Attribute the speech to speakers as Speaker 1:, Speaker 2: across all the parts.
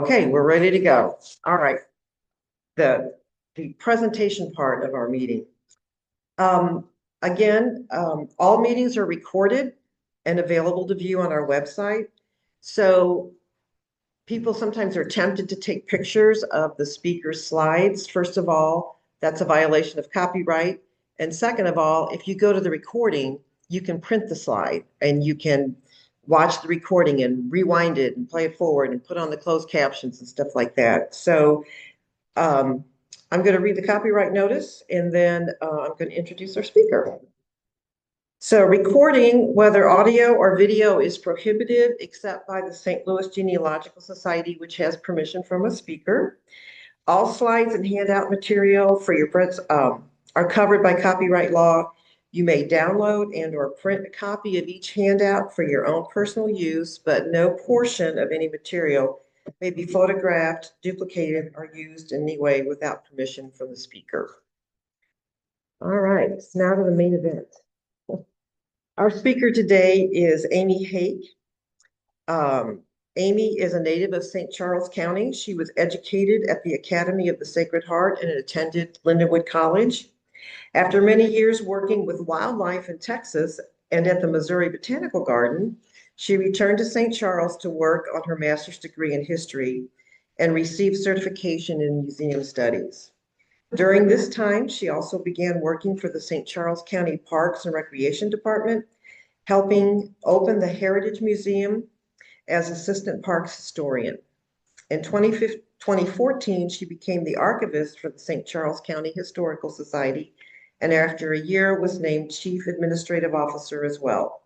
Speaker 1: Okay, we're ready to go. All right. The presentation part of our meeting. Again, all meetings are recorded and available to view on our website. So people sometimes are tempted to take pictures of the speaker's slides. First of all, that's a violation of copyright. And second of all, if you go to the recording, you can print the slide and you can watch the recording and rewind it and play it forward and put on the closed captions and stuff like that. So I'm going to read the copyright notice and then I'm going to introduce our speaker. So recording, whether audio or video, is prohibited except by the St. Louis Genealogical Society, which has permission from a speaker. All slides and handout material for your friends are covered by copyright law. You may download and or print a copy of each handout for your own personal use, but no portion of any material may be photographed, duplicated, or used in any way without permission from the speaker. All right, now to the main event. Our speaker today is Amy Haake. Amy is a native of St. Charles County. She was educated at the Academy of the Sacred Heart and attended Lindenwood College. After many years working with wildlife in Texas and at the Missouri Botanical Garden, she returned to St. Charles to work on her master's degree in history and received certification in museum studies. During this time, she also began working for the St. Charles County Parks and Recreation Department, helping open the Heritage Museum as assistant parks historian. In 2014, she became the archivist for the St. Charles County Historical Society, and after a year was named chief administrative officer as well.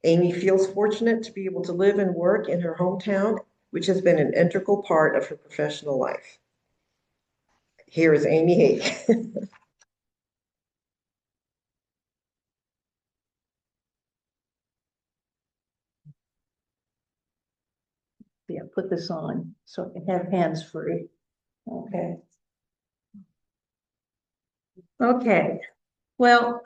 Speaker 1: Amy feels fortunate to be able to live and work in her hometown, which has been an integral part of her professional life. Here is Amy Haake.
Speaker 2: Yeah, put this on so I can have hands free. Okay. Okay. Well,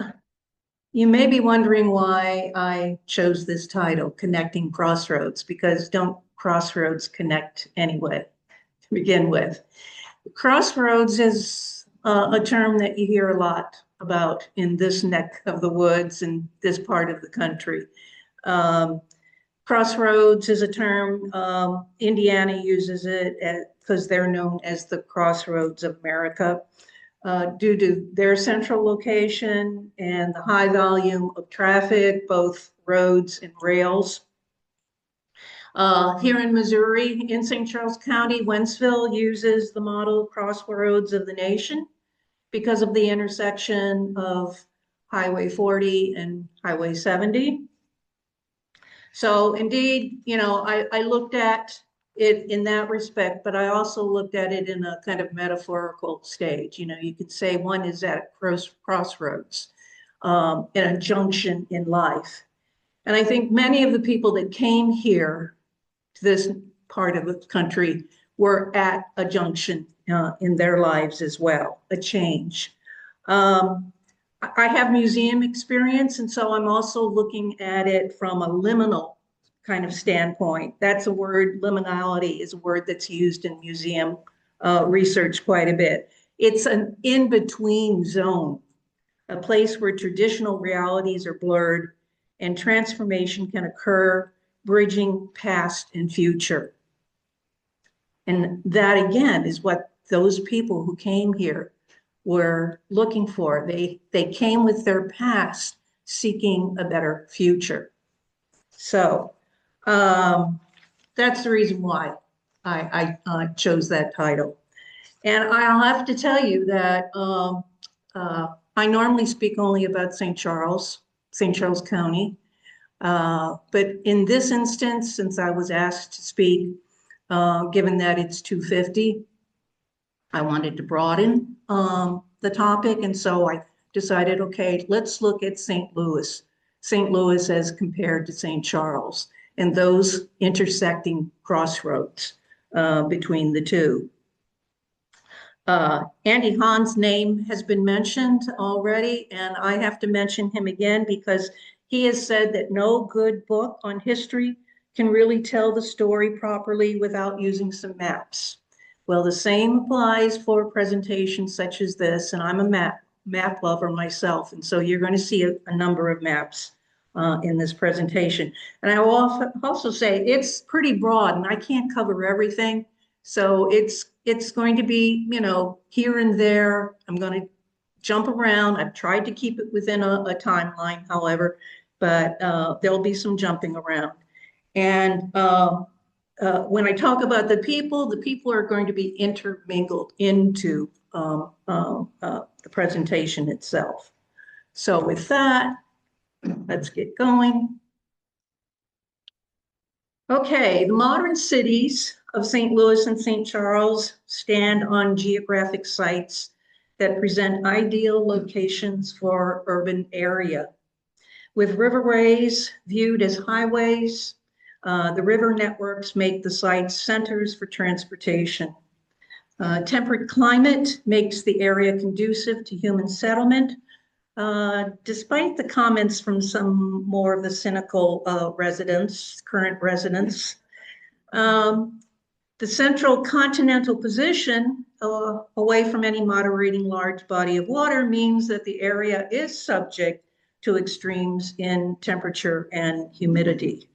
Speaker 2: you may be wondering why I chose this title, Connecting Crossroads, because don't crossroads connect anyway to begin with? Crossroads is a term that you hear a lot about in this neck of the woods and this part of the country. Crossroads is a term, Indiana uses it because they're known as the Crossroads of America due to their central location and the high volume of traffic, both roads and rails. Here in Missouri, in St. Charles County, Wentzville uses the model Crossroads of the nation because of the intersection of Highway 40 and Highway 70. So indeed, you know, I looked at it in that respect, but I also looked at it in a kind of metaphorical stage. You know, you could say one is at a crossroads, in a junction in life. And I think many of the people that came here to this part of the country were at a junction in their lives as well, a change. I have museum experience, and so I'm also looking at it from a liminal kind of standpoint. That's a word, liminality is a word that's used in museum research quite a bit. It's an in-between zone, a place where traditional realities are blurred and transformation can occur, bridging past and future. And that again is what those people who came here were looking for. They came with their past seeking a better future. So that's the reason why I chose that title. And I'll have to tell you that I normally speak only about St. Charles County. But in this instance, since I was asked to speak, given that it's 250, I wanted to broaden the topic. And so I decided, okay, let's look at St. Louis as compared to St. Charles and those intersecting crossroads between the two. Andy Hahn's name has been mentioned already, and I have to mention him again because he has said that no good book on history can really tell the story properly without using some maps. Well, the same applies for presentations such as this, and I'm a map lover myself, and so you're going to see a number of maps in this presentation. And I will also say it's pretty broad, and I can't cover everything, so it's going to be, you know, here and there. I'm going to jump around. I've tried to keep it within a timeline, however, but there'll be some jumping around. And when I talk about the people are going to be intermingled into the presentation itself. So with that, let's get going. Okay, the modern cities of St. Louis and St. Charles stand on geographic sites that present ideal locations for urban area. With riverways viewed as highways, the river networks make the sites centers for transportation. Temperate climate makes the area conducive to human settlement, despite the comments from some more of the cynical current residents. The central continental position away from any moderating large body of water means that the area is subject to extremes in temperature and humidity.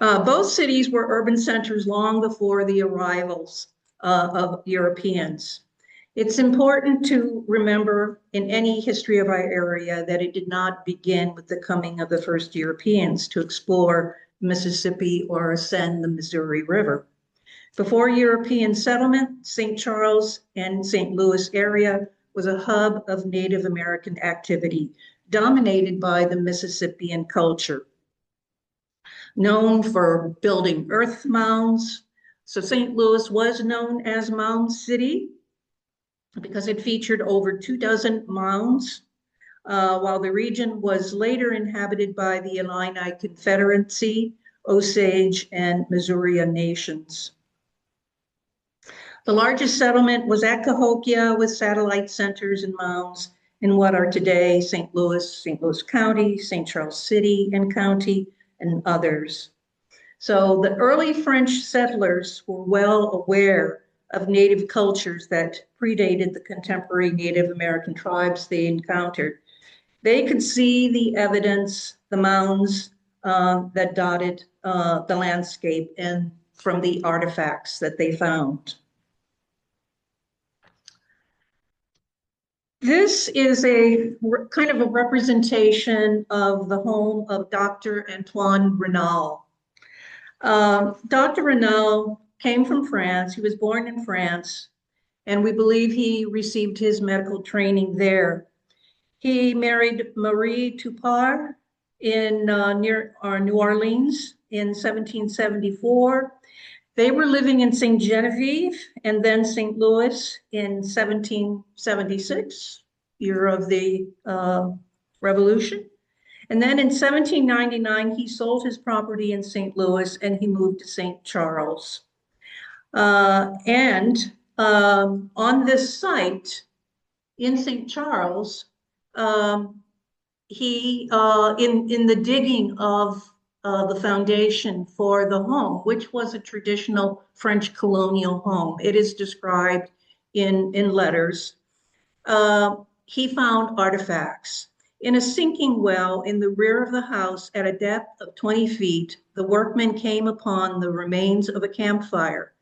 Speaker 2: Both cities were urban centers long before the arrivals of Europeans. It's important to remember in any history of our area that it did not begin with the coming of the first Europeans to explore Mississippi or ascend the Missouri River. Before European settlement, St. Charles and St. Louis area was a hub of Native American activity, dominated by the Mississippian culture. Known for building earth mounds, so St. Louis was known as Mound City because it featured over 24 mounds, while the region was later inhabited by the Illini Confederacy, Osage, and Missouri nations. The largest settlement was at Cahokia, with satellite centers and mounds in what are today St. Louis County, St. Charles City and County, and others. So the early French settlers were well aware of native cultures that predated the contemporary Native American tribes they encountered. They could see the evidence, the mounds that dotted the landscape, and from the artifacts that they found. This is a kind of a representation of the home of Dr. Antoine Renal. Dr. Renal came from France. He was born in France, and we believe he received his medical training there. He married Marie Toupard in near New Orleans in 1774. They were living in St. Genevieve and then St. Louis in 1776, year of the Revolution. And then in 1799, he sold his property in St. Louis and he moved to St. Charles. On this site in St. Charles, he, in the digging of the foundation for the home, which was a traditional French colonial home, it is described in letters, he found artifacts. In a sinking well in the rear of the house at a depth of 20 feet, the workmen came upon the remains of a campfire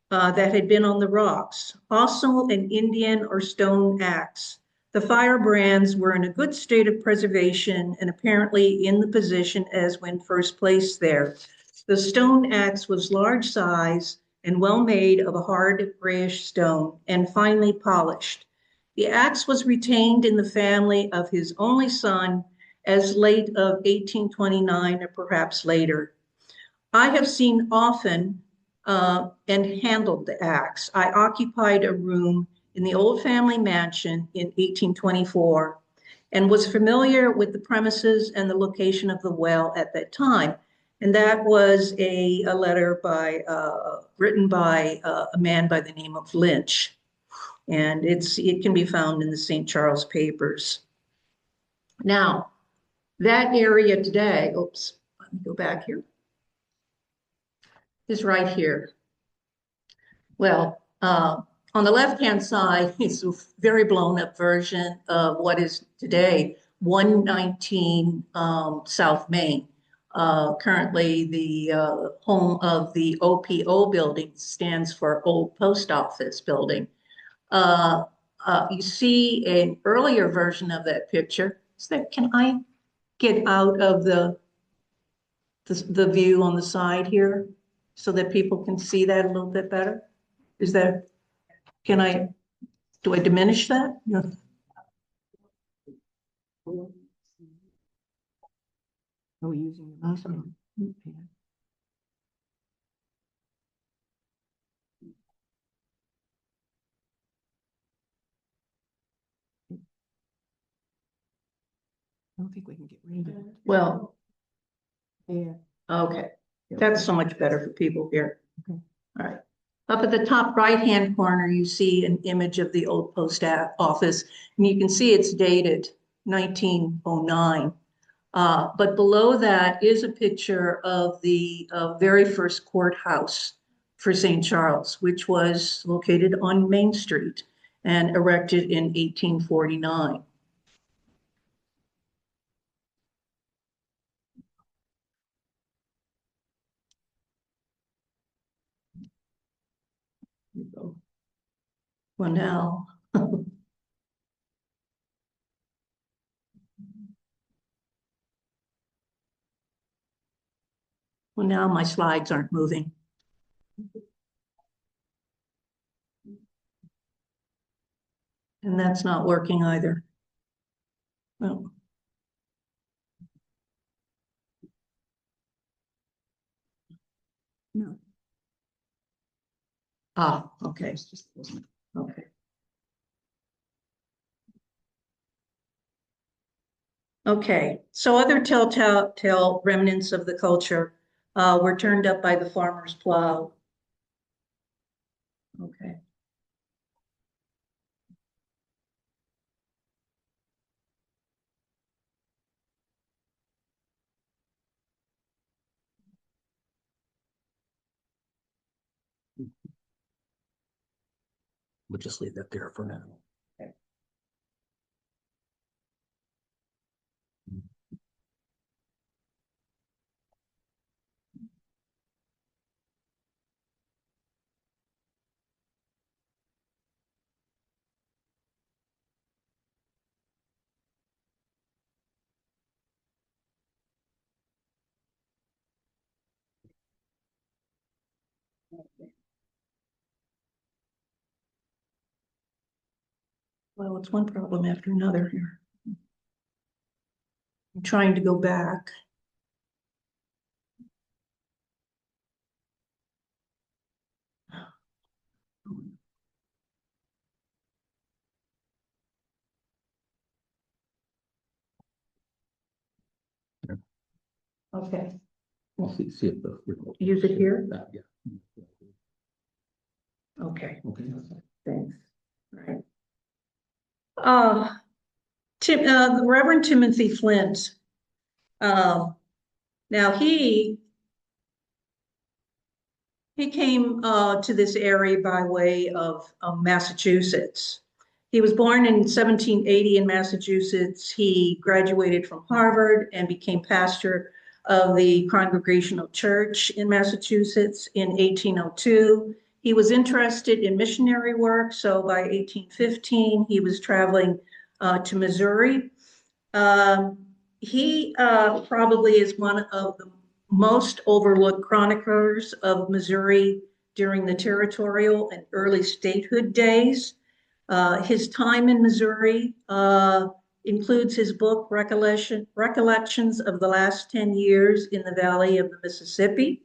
Speaker 2: that had been on the rocks, also an Indian or stone axe. The firebrands were in a good state of preservation and apparently in the position as when first placed there. The stone axe was large size and well made of a hard grayish stone and finely polished. The axe was retained in the family of his only son as late of 1829 or perhaps later. I have seen often and handled the axe. I occupied a room in the old family mansion in 1824 and was familiar with the premises and the location of the well at that time. And that was a letter written by a man by the name of Lynch. And it can be found in the St. Charles papers. Now, That area today, oops, let me go back here, is right here. Well, on the left-hand side is a very blown-up version of what is today 119 South Main. Currently, the home of the OPO building stands for Old Post Office Building. You see an earlier version of that picture. So can I get out of the view on the side here so that people can see that a little bit better? Is that, do I diminish that? No.
Speaker 3: Are we using your mouse? I don't think we can get rid of it.
Speaker 2: Well,
Speaker 3: Yeah.
Speaker 2: okay, that's so much better for people here.
Speaker 3: Okay.
Speaker 2: All right. Up at the top right-hand corner, you see an image of the old post office, and you can see it's dated 1909. But below that is a picture of the very first courthouse for St. Charles, which was located on Main Street and erected in 1849. Well, now, well, now my slides aren't moving. And that's not working either. Well,
Speaker 3: No.
Speaker 2: okay,
Speaker 3: It's just wasn't.
Speaker 2: okay. Okay, so other telltale remnants of the culture were turned up by the farmer's plow. Okay.
Speaker 4: We'll just leave that there for now.
Speaker 2: Well, it's one problem after another here. I'm trying to go back. Okay,
Speaker 4: We'll see if the.
Speaker 2: Use it here?
Speaker 4: Yeah.
Speaker 2: okay,
Speaker 4: Okay.
Speaker 2: thanks. All right. The Reverend Timothy Flint. Now he came to this area by way of Massachusetts. He was born in 1780 in Massachusetts. He graduated from Harvard and became pastor of the Congregational Church in Massachusetts in 1802. He was interested in missionary work, so by 1815, he was traveling to Missouri. He probably is one of the most overlooked chroniclers of Missouri during the territorial and early statehood days. His time in Missouri includes his book, Recollections of the Last 10 Years in the Valley of the Mississippi.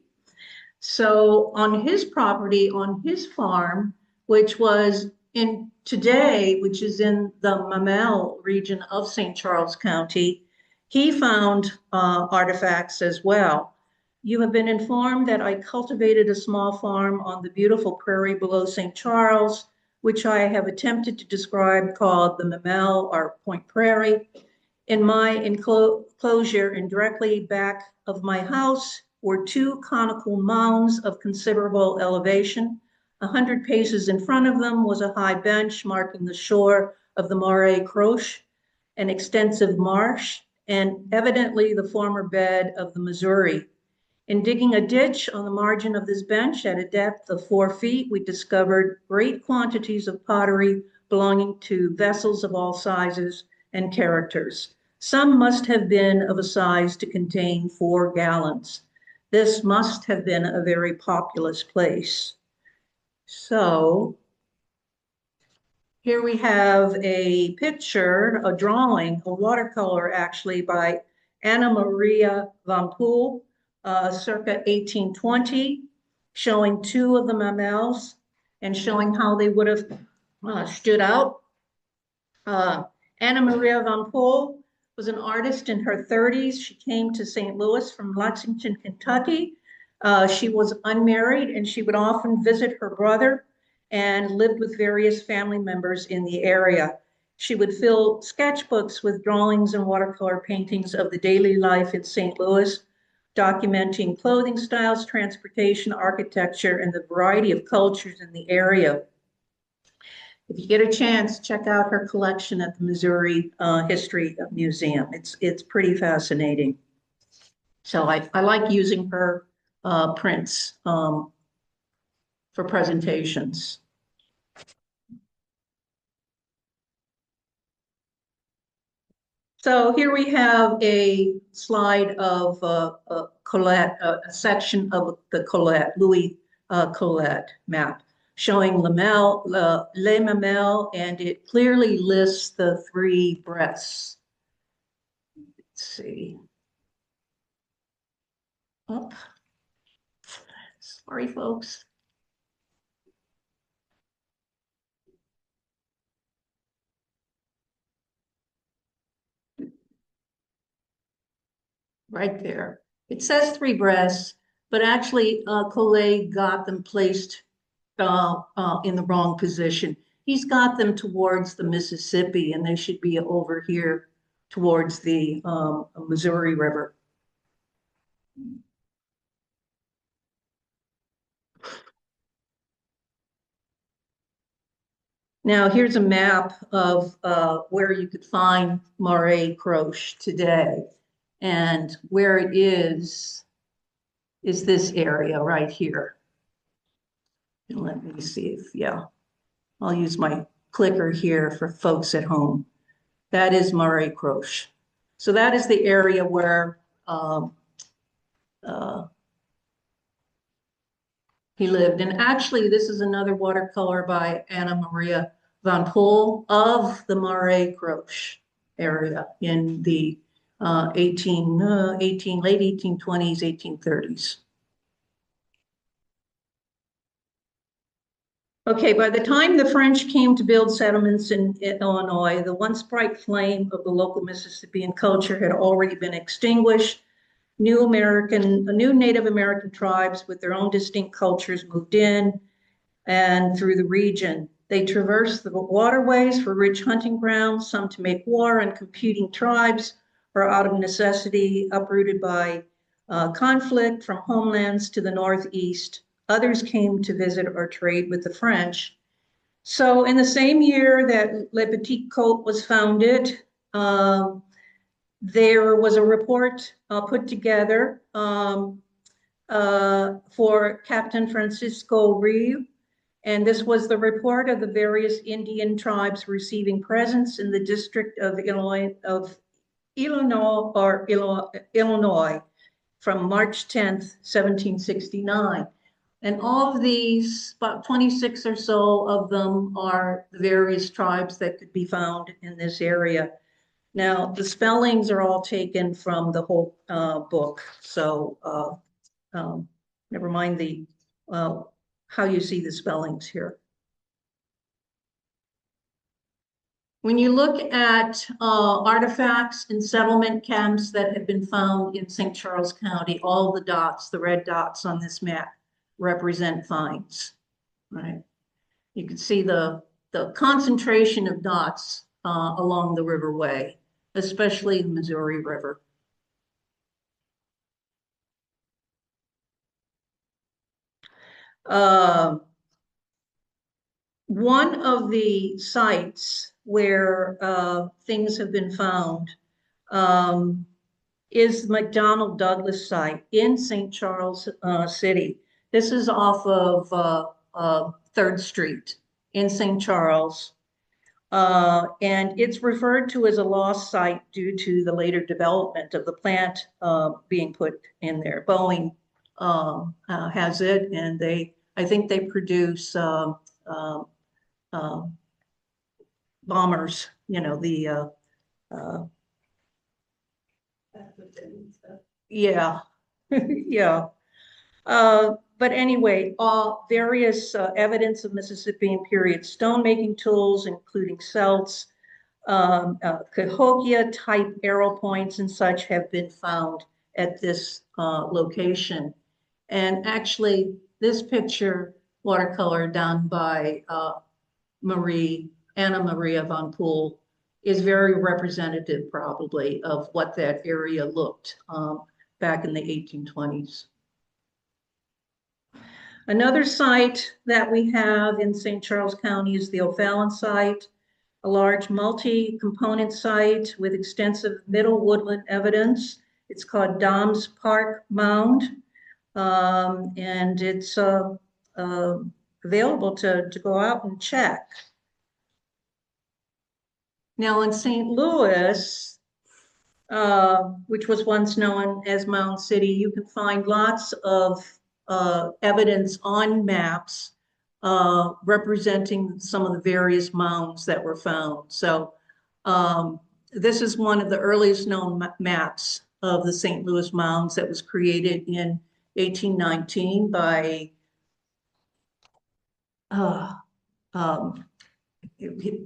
Speaker 2: So on his property, on his farm, which was in today, which is in the Mamel region of St. Charles County, he found artifacts as well. You have been informed that I cultivated a small farm on the beautiful prairie below St. Charles, which I have attempted to describe, called the Mamel or Point Prairie. In my enclosure and directly back of my house were two conical mounds of considerable elevation. 100 paces in front of them was a high bench marking the shore of the Haake-Argyros, an extensive marsh, and evidently the former bed of the Missouri. In digging a ditch on the margin of this bench at a depth of 4 feet, we discovered great quantities of pottery belonging to vessels of all sizes and characters. Some must have been of a size to contain 4 gallons. This must have been a very populous place. So here we have a picture, a drawing, a watercolor actually by Anna Maria van Poel, circa 1820, showing 2 of the mamels and showing how they would have stood out. Anna Maria van Poel was an artist in her 30s. She came to St. Louis from Lexington, Kentucky. She was unmarried and she would often visit her brother and lived with various family members in the area. She would fill sketchbooks with drawings and watercolor paintings of the daily life in St. Louis, documenting clothing styles, transportation, architecture, and the variety of cultures in the area. If you get a chance, check out her collection at the Missouri History Museum. It's pretty fascinating. So I like using her prints for presentations. So here we have a slide of Colette, a section of the Colette, Louis Colette map, showing Les Mamelles, and it clearly lists the 3 breasts. Let's see. Oh, sorry, folks. Right there. It says 3 breasts, but actually Colette got them placed in the wrong position. He's got them towards the Mississippi, and they should be over here towards the Missouri River. Now, here's a map of where you could find Haake-Argyros today. And where it is this area right here. And let me see if, yeah, I'll use my clicker here for folks at home. That is Haake-Argyros. So that is the area where he lived. And actually, this is another watercolor by Anna Maria van Poel of the Haake-Argyros area in the late 1820s, 1830s. Okay, by the time the French came to build settlements in Illinois, the once bright flame of the local Mississippian culture had already been extinguished. New Native American tribes with their own distinct cultures moved in and through the region. They traversed the waterways for rich hunting grounds, some to make war on competing tribes or out of necessity, uprooted by conflict from homelands to the northeast. Others came to visit or trade with the French. So in the same year that Le Petit Côte was founded, there was a report put together for Captain Francisco Rio, and this was the report of the various Indian tribes receiving presents in the district of Illinois from March 10th, 1769. And all of these, about 26 or so of them, are the various tribes that could be found in this area. Now, the spellings are all taken from the whole book, so never mind the how you see the spellings here. When you look at artifacts and settlement camps that have been found in St. Charles County, all the dots, the red dots on this map, represent finds, right? You can see the concentration of dots along the riverway. especially the Missouri River. One of the sites where things have been found is the McDonnell Douglas site in St. Charles City. This is off of 3rd Street in St. Charles. And it's referred to as a lost site due to the later development of the plant being put in there. Boeing has it, and I think they produce bombers, you know, yeah, yeah. But anyway, various evidence of Mississippian period stonemaking tools, including celts, Cahokia type arrow points and such have been found at this location. And actually, this picture, watercolor done by Anna Maria von Poel, is very representative probably of what that area looked back in the 1820s. Another site that we have in St. Charles County is the O'Fallon site, a large multi-component site with extensive middle woodland evidence. It's called Dom's Park Mound, and it's available to go out and check. Now in St. Louis, which was once known as Mound City, you can find lots of evidence on maps representing some of the various mounds that were found. So this is one of the earliest known maps of the St. Louis mounds that was created in 1819 by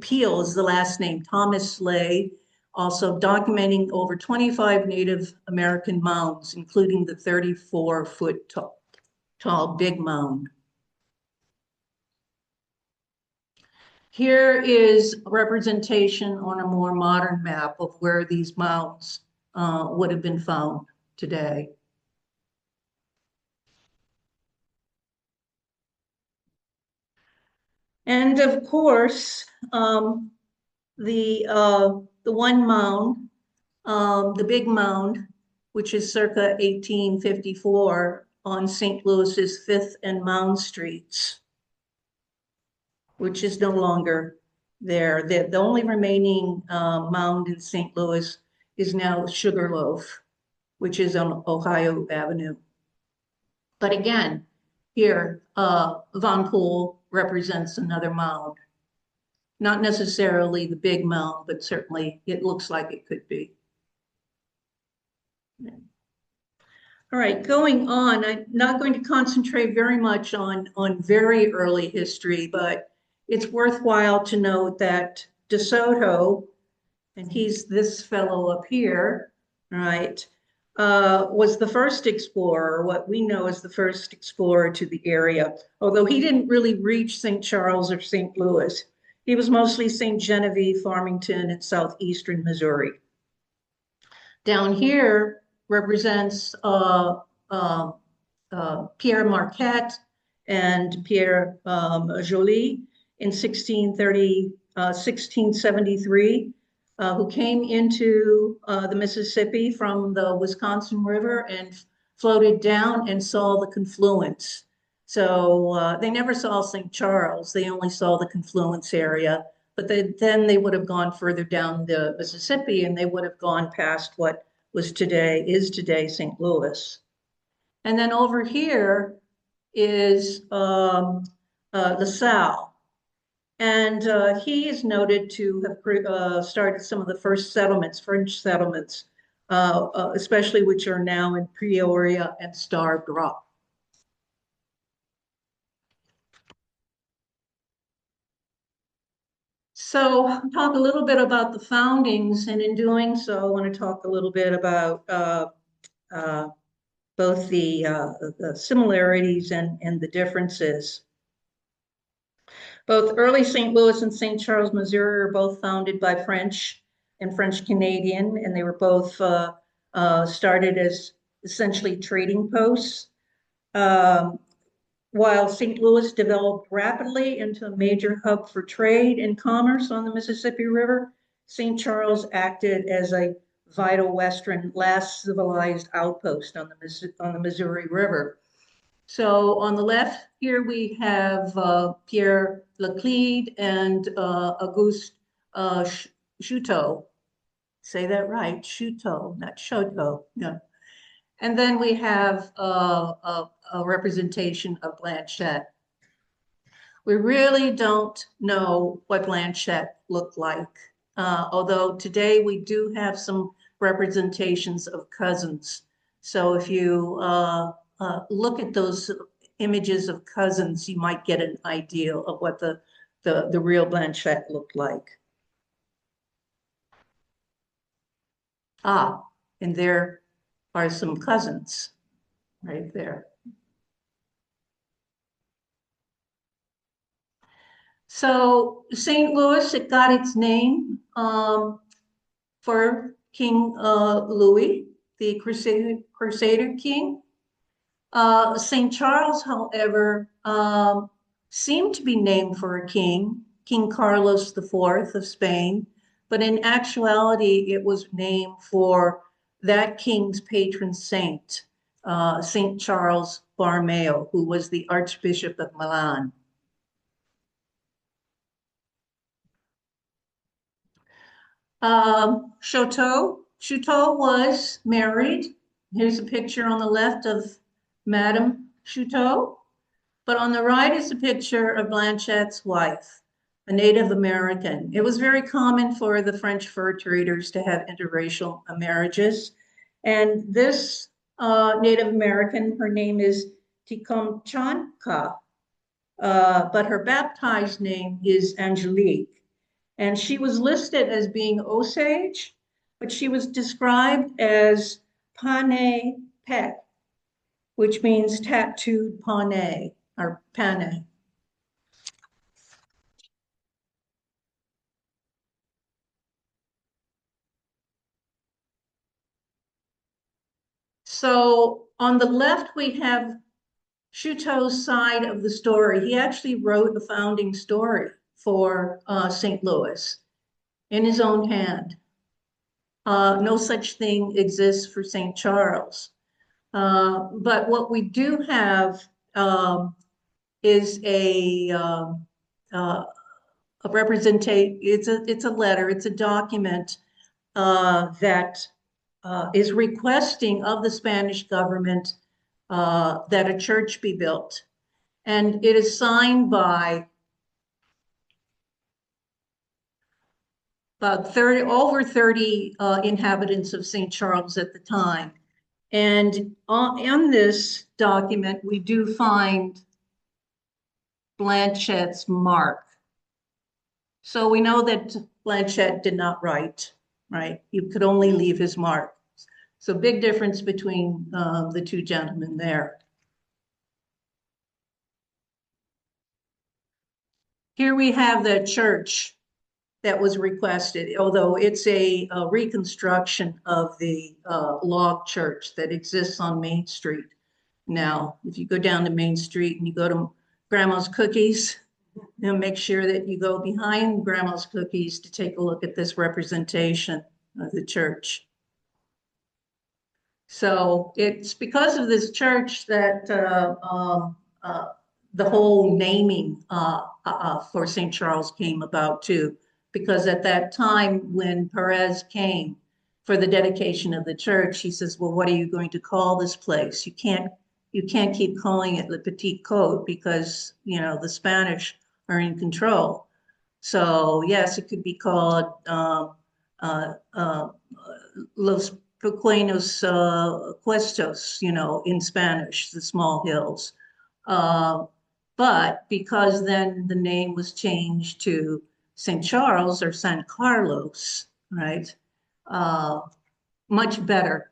Speaker 2: Peel is the last name, Thomas Slay, also documenting over 25 Native American mounds, including the 34-foot tall Big Mound. Here is a representation on a more modern map of where these mounds would have been found today. And of course, the one mound, the Big Mound, which is circa 1854 on St. Louis's 5th and Mound Streets, which is no longer there. The only remaining mound in St. Louis is now Sugarloaf, which is on Ohio Avenue. But again, here, Von Poel represents another mound. Not necessarily the big mound, but certainly it looks like it could be. All right, going on, I'm not going to concentrate very much on very early history, but it's worthwhile to note that DeSoto, and he's this fellow up here, right, was the first explorer, what we know as the first explorer to the area, although he didn't really reach St. Charles or St. Louis. He was mostly St. Genevieve, Farmington, and southeastern Missouri. Down here represents Pierre Marquette and Pierre Joly in 1673, who came into the Mississippi from the Wisconsin River and floated down and saw the confluence. So they never saw St. Charles, they only saw the confluence area, but then they would have gone further down the Mississippi and they would have gone past what is today St. Louis. And then over here is LaSalle. And he is noted to have started some of the first settlements, French settlements, especially which are now in Peoria and Starved Rock. So I'll talk a little bit about the foundings, and in doing so, I want to talk a little bit about both the similarities and the differences. Both early St. Louis and St. Charles, Missouri are both founded by French and French Canadian, and they were both started as essentially trading posts. While St. Louis developed rapidly into a major hub for trade and commerce on the Mississippi River, St. Charles acted as a vital Western last civilized outpost on the Missouri River. So on the left here, we have Pierre Laclede and Auguste Chouteau. Say that right, Chouteau, not Choteau. No. And then we have a representation of Blanchette. We really don't know what Blanchette looked like, although today we do have some representations of cousins. So if you look at those images of cousins, you might get an idea of what the real Blanchette looked like. Ah, and there are some cousins right there. So St. Louis, it got its name for King Louis, the Crusader king. St. Charles, however, seemed to be named for a king, King Carlos IV of Spain, but in actuality, it was named for that king's patron saint, St. Charles Borromeo, who was the Archbishop of Milan. Chouteau was married. Here's a picture on the left of Madame Chouteau, but on the right is a picture of Blanchette's wife, a Native American. It was very common for the French fur traders to have interracial marriages. And this Native American, her name is Tecumseh, but her baptized name is Angelique. And she was listed as being Osage, but she was described as Pane Pet, which means tattooed Pane or Pane. So on the left, we have Chouteau's side of the story. He actually wrote the founding story for St. Louis in his own hand. No such thing exists for St. Charles. But what we do have is a representation. It's a letter. It's a document that is requesting of the Spanish government that a church be built, and it is signed by about over 30 inhabitants of St. Charles at the time. And on this document, we do find Blanchette's mark. So we know that Blanchette did not write, right? You could only leave his mark. So big difference between the two gentlemen there. Here we have the church that was requested, although it's a reconstruction of the log church that exists on Main Street. Now, if you go down to Main Street and you go to Grandma's Cookies, make sure that you go behind Grandma's Cookies to take a look at this representation of the church. So it's because of this church that the whole naming for St. Charles came about too, because at that time when Perez came for the dedication of the church, he says, well, what are you going to call this place? You can't keep calling it Le Petit Côte because, you know, the Spanish are in control. So yes, it could be called Los Pequeños Puestos, you know, in Spanish, the small hills. But because then the name was changed to St. Charles or San Carlos, right? Much better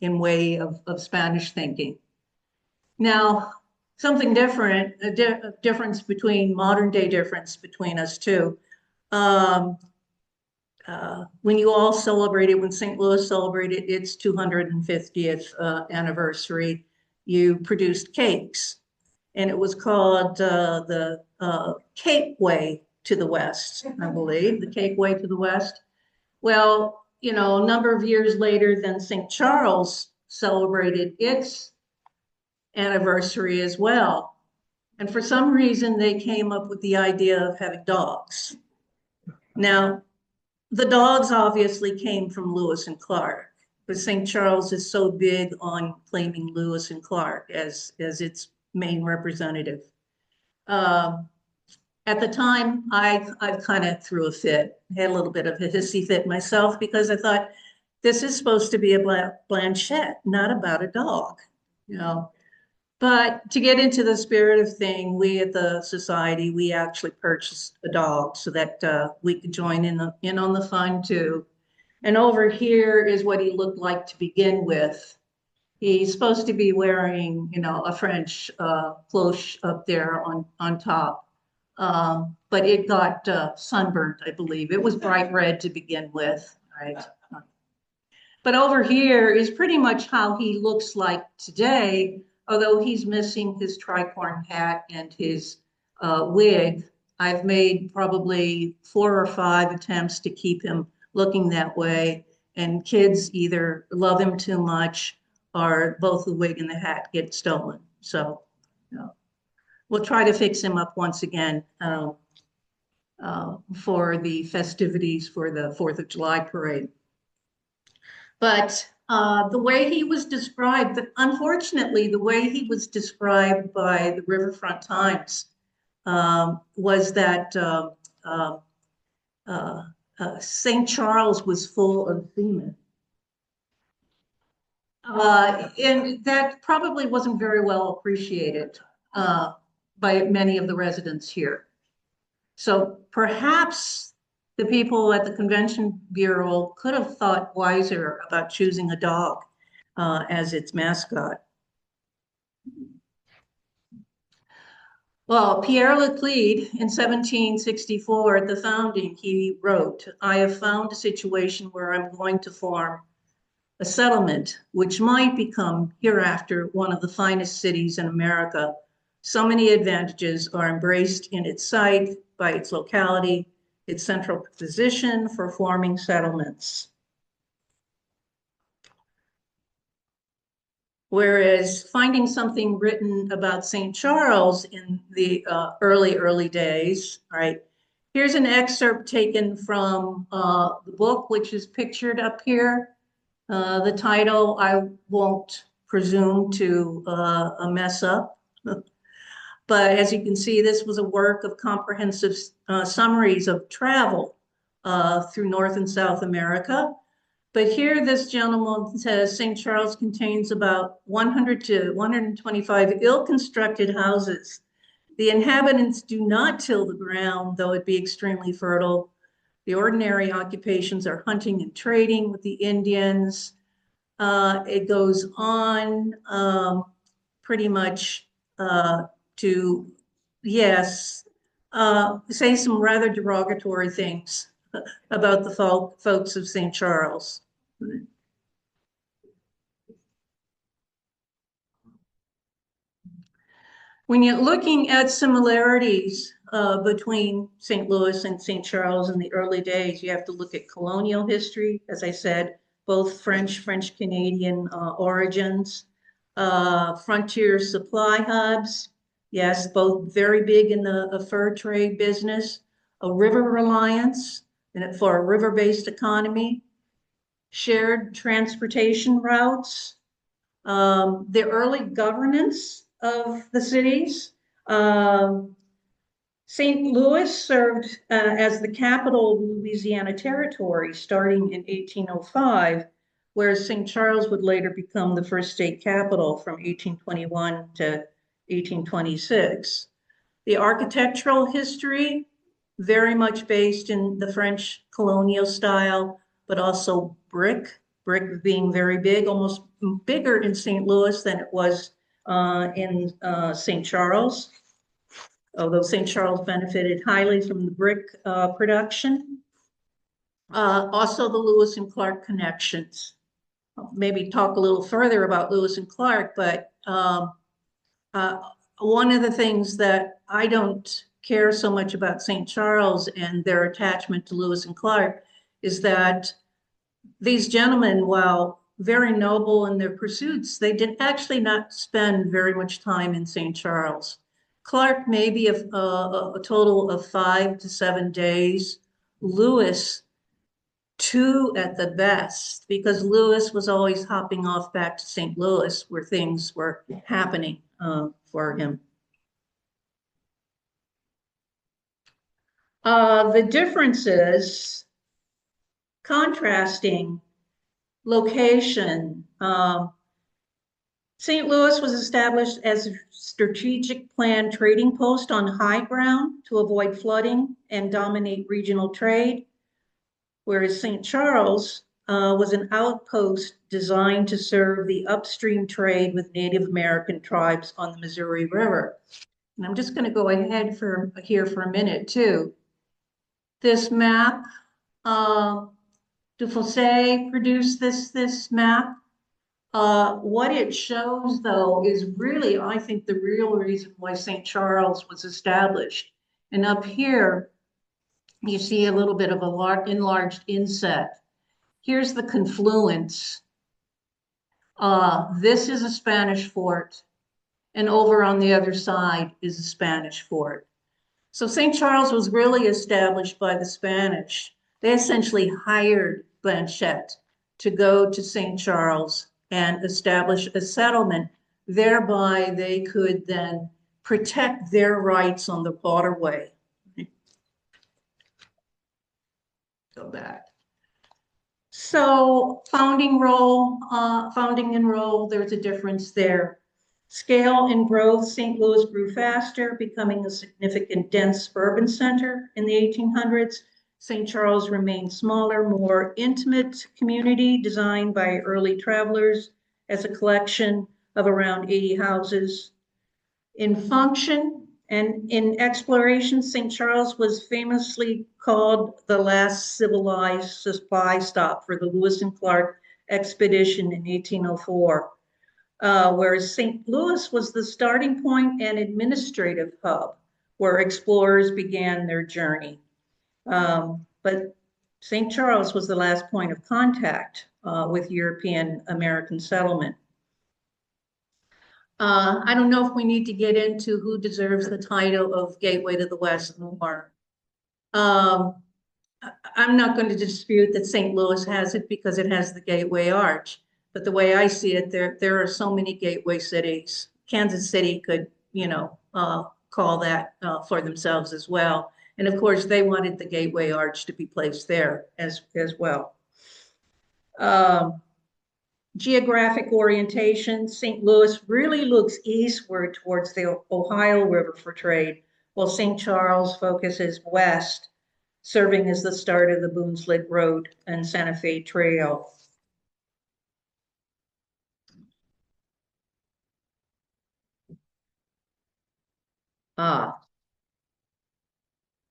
Speaker 2: in way of Spanish thinking. Now, something different, a difference between modern day difference between us two. when you all celebrated, when St. Louis celebrated its 250th anniversary, you produced cakes. And it was called the Cake Way to the West, I believe, the Cake Way to the West. Well, you know, a number of years later, then St. Charles celebrated its anniversary as well. And for some reason, they came up with the idea of having dogs. Now, the dogs obviously came from Lewis and Clark, but St. Charles is so big on claiming Lewis and Clark as its main representative. At the time, I kind of threw a fit, had a little bit of a hissy fit myself because I thought this is supposed to be a Blanchette, not about a dog, you know. But to get into the spirit of thing, we at the society, we actually purchased a dog so that we could join in on the fun too. And over here is what he looked like to begin with. He's supposed to be wearing, you know, a French cloche up there on top. But it got sunburned, I believe. It was bright red to begin with, right? But over here is pretty much how he looks like today, although he's missing his tricorn hat and his wig. I've made probably 4 or 5 attempts to keep him looking that way, and kids either love him too much or both the wig and the hat get stolen. So, you know, we'll try to fix him up once again for the festivities for the 4th of July parade. But the way he was described, unfortunately, the way he was described by the Riverfront Times was that St. Charles was full of seamen. And that probably wasn't very well appreciated by many of the residents here. So perhaps the people at the Convention Bureau could have thought wiser about choosing a dog as its mascot. Well, Pierre Laclede in 1764 at the founding, he wrote, "I have found a situation where I'm going to form a settlement which might become hereafter one of the finest cities in America. So many advantages are embraced in its site, by its locality, its central position for forming settlements." Whereas finding something written about St. Charles in the early days, right? Here's an excerpt taken from the book, which is pictured up here. The title, I won't presume to mess up. But as you can see, this was a work of comprehensive summaries of travel through North and South America. But here this gentleman says St. Charles contains about 100 to 125 ill-constructed houses. The inhabitants do not till the ground, though it be extremely fertile. The ordinary occupations are hunting and trading with the Indians. It goes on pretty much to, yes, say some rather derogatory things about the folks of St. Charles. When you're looking at similarities between St. Louis and St. Charles in the early days, you have to look at colonial history, as I said, both French-Canadian origins, frontier supply hubs, yes, both very big in the fur trade business, a river reliance and for a river-based economy, shared transportation routes, the early governance of the cities. St. Louis served as the capital of Louisiana Territory starting in 1805, whereas St. Charles would later become the first state capital from 1821 to 1826. The architectural history, very much based in the French colonial style, but also brick being very big, almost bigger in St. Louis than it was in St. Charles, although St. Charles benefited highly from the brick production. Also the Lewis and Clark connections. Maybe talk a little further about Lewis and Clark, but uh, one of the things that I don't care so much about St. Charles and their attachment to Lewis and Clark is that these gentlemen, while very noble in their pursuits, they did actually not spend very much time in St. Charles. Clark maybe a total of 5 to 7 days. Lewis, 2 at the best, because Lewis was always hopping off back to St. Louis where things were happening for him. The differences, contrasting location. St. Louis was established as a strategic planned trading post on high ground to avoid flooding and dominate regional trade, whereas St. Charles was an outpost designed to serve the upstream trade with Native American tribes on the Missouri River. And I'm just going to go ahead here for a minute too. This map, Dufausset produced this map. What it shows, though, is really, I think, the real reason why St. Charles was established. And up here, you see a little bit of a enlarged inset. Here's the confluence. This is a Spanish fort, and over on the other side is a Spanish fort. So St. Charles was really established by the Spanish. They essentially hired Blanchette to go to St. Charles and establish a settlement. Thereby, they could then protect their rights on the waterway. Go back. So founding and role, there's a difference there. Scale and growth, St. Louis grew faster, becoming a significant dense urban center in the 1800s. St. Charles remained smaller, more intimate community designed by early travelers as a collection of around 80 houses. In function and in exploration, St. Charles was famously called the last civilized supply stop for the Lewis and Clark expedition in 1804. Whereas St. Louis was the starting point and administrative hub where explorers began their journey. But St. Charles was the last point of contact with European American settlement. I don't know if we need to get into who deserves the title of Gateway to the West more. I'm not going to dispute that St. Louis has it because it has the Gateway Arch. But the way I see it, there are so many gateway cities. Kansas City could, call that for themselves as well. And of course, they wanted the Gateway Arch to be placed there as well. Geographic orientation, St. Louis really looks eastward towards the Ohio River for trade, while St. Charles focuses west, serving as the start of the Boonslit Road and Santa Fe Trail.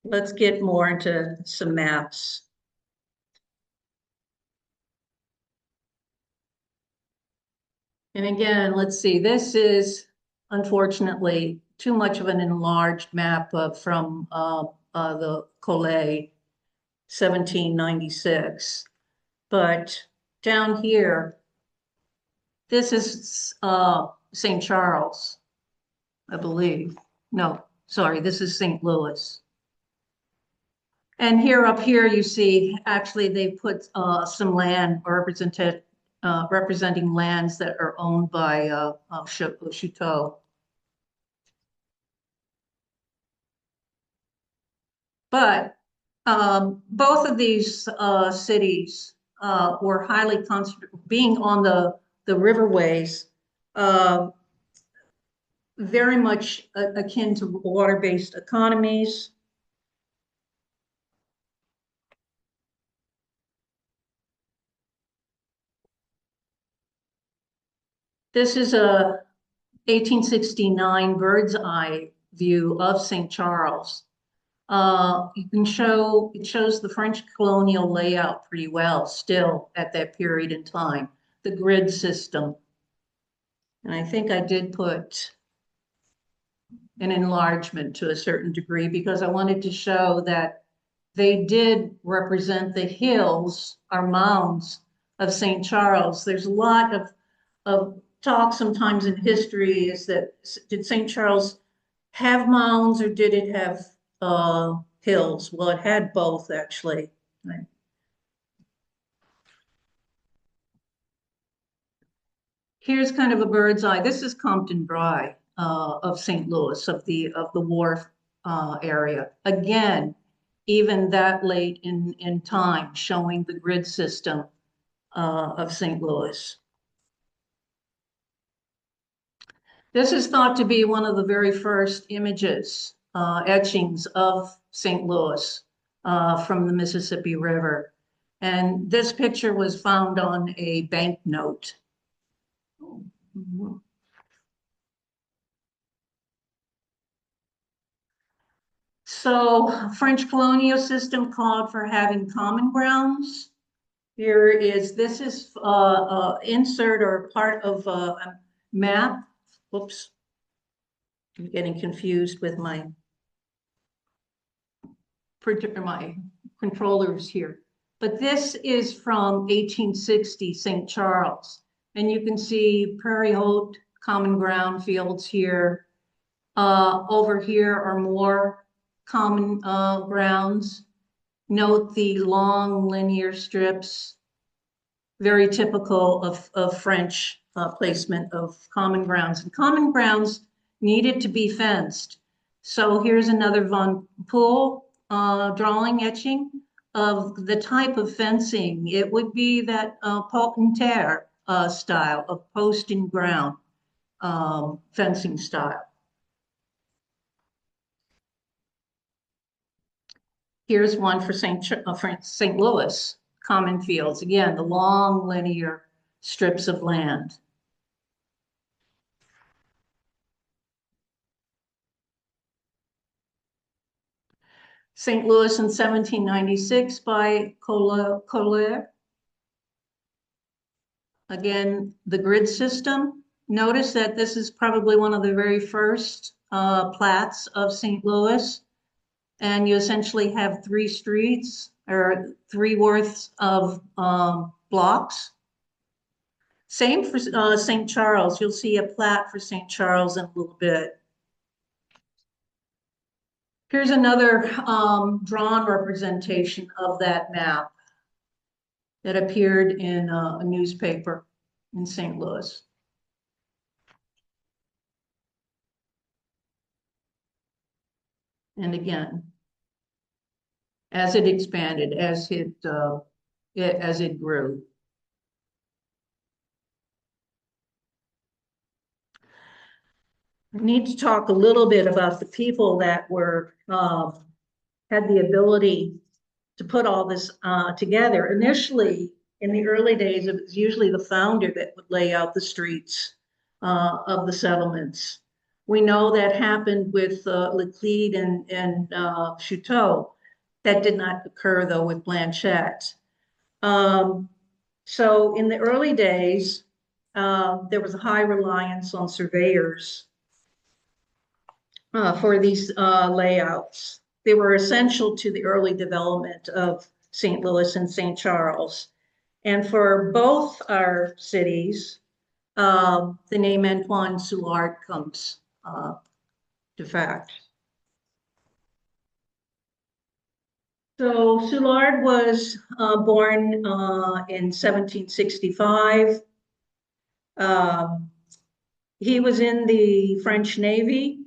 Speaker 2: Let's get more into some maps. And again, let's see, this is unfortunately too much of an enlarged map from the Collet 1796. But down here, this is St. Charles, I believe. No, sorry, this is St. Louis. And here up here, you see, actually, they put some land representing lands that are owned by Chouteau. But both of these cities were highly concentrated, being on the riverways, very much akin to water-based economies. This is a 1869 bird's eye view of St. Charles. It shows the French colonial layout pretty well still at that period in time, the grid system. And I think I did put an enlargement to a certain degree because I wanted to show that they did represent the hills or mounds of St. Charles. There's a lot of talk sometimes in history is that did St. Charles have mounds or did it have hills? Well, it had both actually. Right. Here's kind of a bird's eye. This is Compton Dry of St. Louis, of the wharf area. Again, even that late in time, showing the grid system of St. Louis. This is thought to be one of the very first images, etchings of St. Louis from the Mississippi River. And this picture was found on a banknote. So French colonial system called for having common grounds. This is insert or part of a map. Whoops, I'm getting confused with my printer, my controllers here. But this is from 1860, St. Charles. And you can see Prairie Haute, common ground fields here. Over here are more common grounds. Note the long linear strips, very typical of French placement of common grounds. And common grounds needed to be fenced. So here's another Von Poel drawing etching of the type of fencing. It would be that pot-en-terre style of post and ground fencing style. Here's one for St. Louis, common fields. Again, the long linear strips of land. St. Louis in 1796 by Collier. Again, the grid system. Notice that this is probably one of the very first plats of St. St. And you essentially have 3 streets or 3 worths of blocks. Same for St. Charles. You'll see a plat for St. Charles in a little bit. Here's another drawn representation of that map that appeared in a newspaper in St. Louis. And again, as it expanded, as it grew. I need to talk a little bit about the people that were had the ability to put all this together. Initially, in the early days, it was usually the founder that would lay out the streets of the settlements. We know that happened with Laclede and Chouteau. That did not occur, though, with Blanchette. So in the early days, there was a high reliance on surveyors for these layouts. They were essential to the early development of St. Louis and St. Charles. And for both our cities, the name Antoine Soulard comes to fact. So Soulard was born in 1765. He was in the French Navy,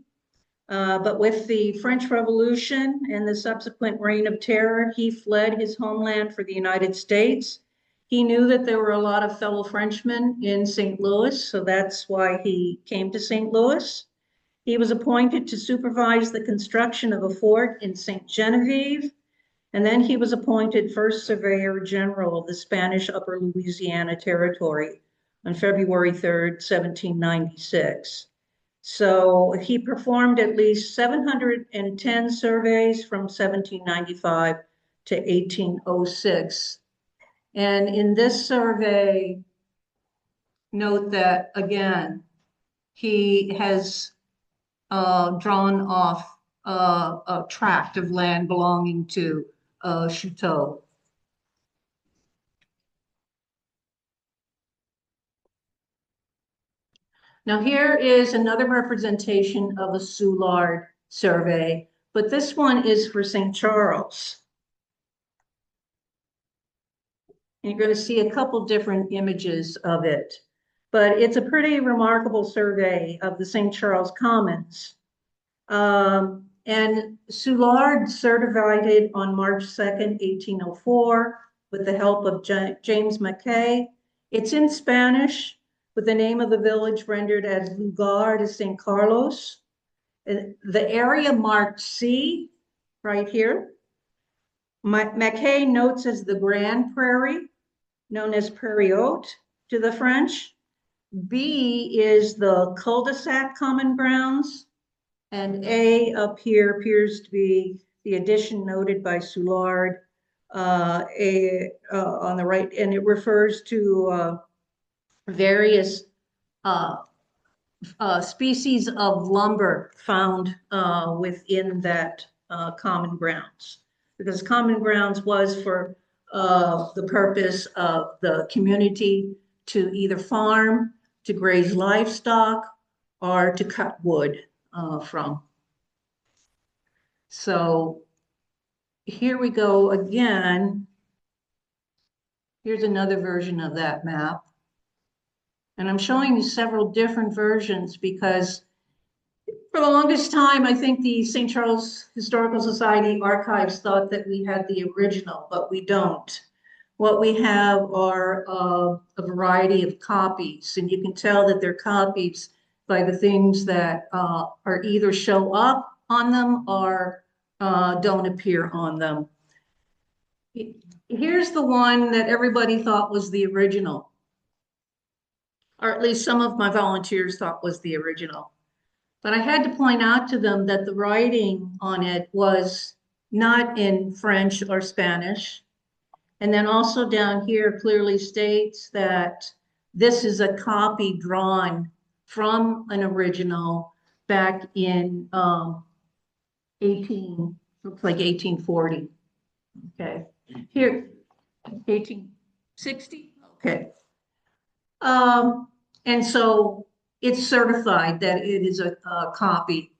Speaker 2: but with the French Revolution and the subsequent reign of terror, he fled his homeland for the United States. He knew that there were a lot of fellow Frenchmen in St. Louis, so that's why he came to St. Louis. He was appointed to supervise the construction of a fort in St. Genevieve, and then he was appointed first surveyor general of the Spanish Upper Louisiana Territory on February 3rd, 1796. So he performed at least 710 surveys from 1795 to 1806. And in this survey, note that again, he has drawn off a tract of land belonging to Chouteau. Now here is another representation of a Soulard survey, but this one is for St. Charles. And you're going to see a couple different images of it, but it's a pretty remarkable survey of the St. Charles Commons. And Soulard certified it on March 2nd, 1804, with the help of James Mackay. It's in Spanish, with the name of the village rendered as Lugar de San Carlos. The area marked C, right here. Mackay notes as the Grand Prairie, known as Prairie Haute to the French. B is the cul-de-sac common grounds. And A up here appears to be the addition noted by Soulard on the right, and it refers to various species of lumber found within that common grounds. Because common grounds was for the purpose of the community to either farm, to graze livestock, or to cut wood from. So here we go again. Here's another version of that map. And I'm showing you several different versions because for the longest time, I think the St. Charles Historical Society archives thought that we had the original, but we don't. What we have are a variety of copies, and you can tell that they're copies by the things that are either show up on them or don't appear on them. Here's the one that everybody thought was the original, or at least some of my volunteers thought was the original. But I had to point out to them that the writing on it was not in French or Spanish. And then also down here clearly states that this is a copy drawn from an original back in looks like 1840. Okay, here, 1860. Okay. And so it's certified that it is a copy.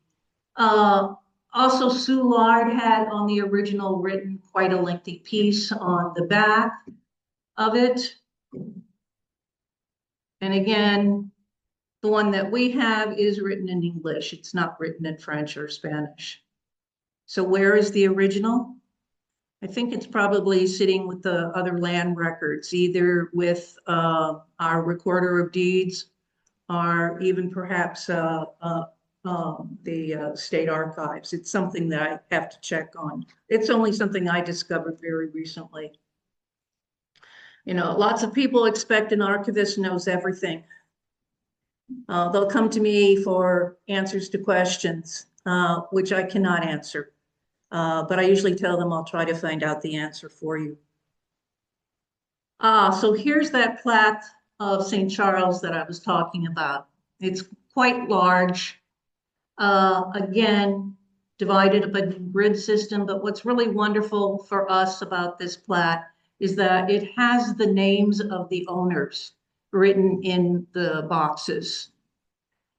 Speaker 2: Also, Soulard had on the original written quite a lengthy piece on the back of it. And again, the one that we have is written in English. It's not written in French or Spanish. So where is the original? I think it's probably sitting with the other land records, either with our recorder of deeds or even perhaps the state archives. It's something that I have to check on. It's only something I discovered very recently. You know, lots of people expect an archivist knows everything. They'll come to me for answers to questions, which I cannot answer. But I usually tell them I'll try to find out the answer for you. So here's that plaque of St. Charles that I was talking about. It's quite large. Again, divided up in a grid system, but what's really wonderful for us about this plat is that it has the names of the owners written in the boxes.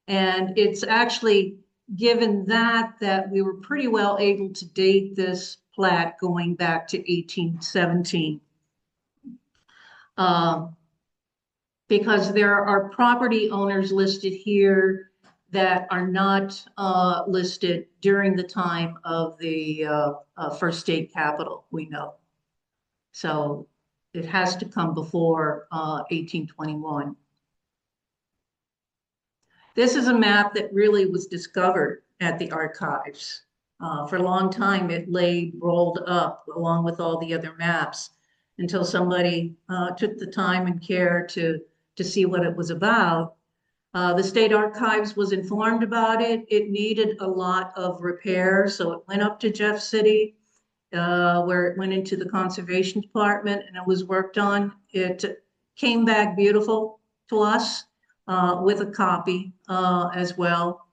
Speaker 2: And it's actually given that we were pretty well able to date this plat going back to 1817. Because there are property owners listed here that are not listed during the time of the first state capital, we know. So it has to come before 1821. This is a map that really was discovered at the archives. For a long time, it lay rolled up along with all the other maps until somebody took the time and care to see what it was about. The state archives was informed about it. It needed a lot of repair, so it went up to Jeff City, where it went into the conservation department and it was worked on. It came back beautiful to us, with a copy, as well.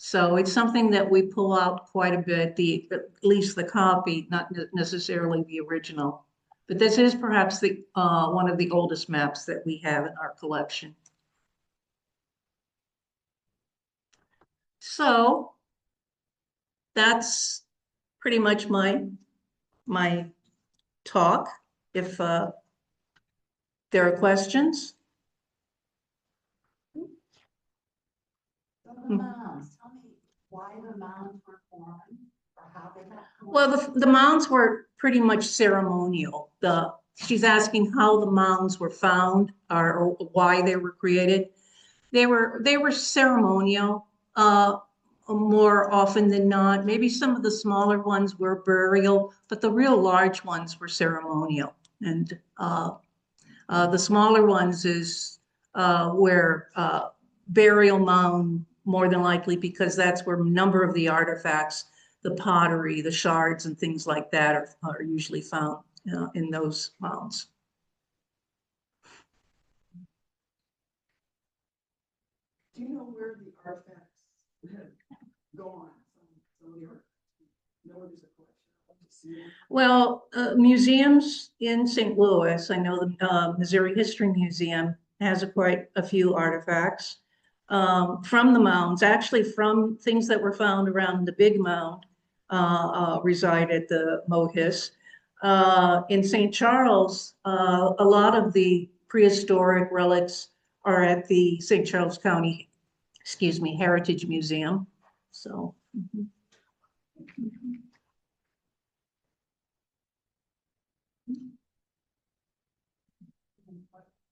Speaker 2: So it's something that we pull out quite a bit, at least the copy, not necessarily the original. But this is perhaps one of the oldest maps that we have in our collection. So that's pretty much my talk. If there are questions.
Speaker 5: So the mounds, tell me why the mounds were formed or how they got formed?
Speaker 2: Well, the mounds were pretty much ceremonial. She's asking how the mounds were found or why they were created. They were ceremonial, more often than not. Maybe some of the smaller ones were burial, but the real large ones were ceremonial. And the smaller ones is where burial mound, more than likely, because that's where a number of the artifacts, the pottery, the shards and things like that are usually found in those mounds.
Speaker 5: Do you know where the artifacts have gone? Some of your, know where there's a collection. I'd love to see them.
Speaker 2: Well, museums in St. Louis, I know the Missouri History Museum has quite a few artifacts from the mounds, actually from things that were found around the Big Mound, reside at the MOHIS. In St. Charles, a lot of the prehistoric relics are at the St. Charles County, Heritage Museum. So.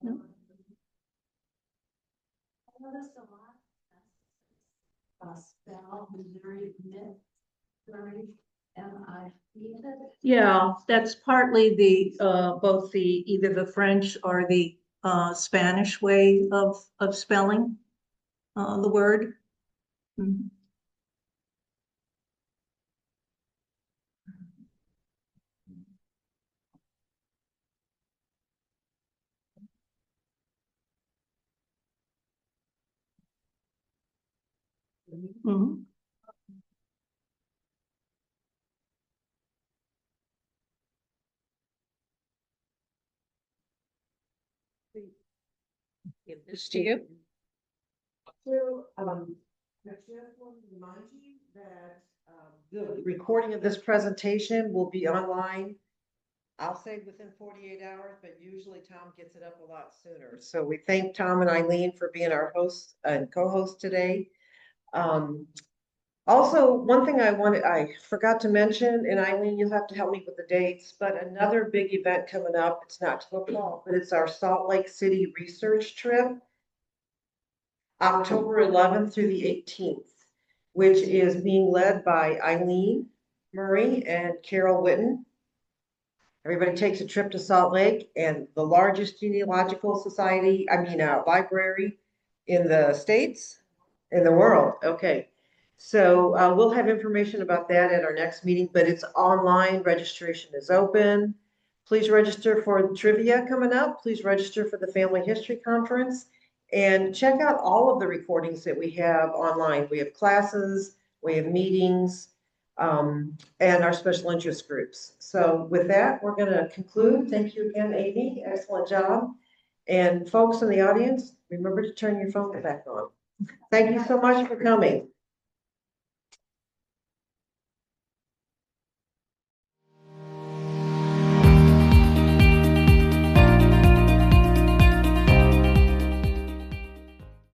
Speaker 2: No.
Speaker 5: I noticed a lot of spell Missouri myth, Missouri, MIT.
Speaker 2: Yeah, that's partly both either the French or the Spanish way of spelling the word. Mhm. Mhm. Give this to you.
Speaker 1: So, I just wanted to remind you that the recording of this presentation will be online. I'll say within 48 hours, but usually Tom gets it up a lot sooner. So we thank Tom and Eileen for being our hosts and co-hosts today. Also, one thing I forgot to mention, and Eileen, you'll have to help me with the dates, but another big event coming up, it's not till the fall, but it's our Salt Lake City research trip, October 11th through the 18th, which is being led by Eileen Murray and Carol Witten. Everybody takes a trip to Salt Lake, and the largest genealogical library in the States, in the world. Okay. So we'll have information about that at our next meeting, but it's online. Registration is open. Please register for trivia coming up. Please register for the Family History Conference and check out all of the recordings that we have online. We have classes, we have meetings, and our special interest groups. So with that, we're going to conclude. Thank you again, Amy. Excellent job. And folks in the audience, remember to turn your phone back on. Thank you so much for coming.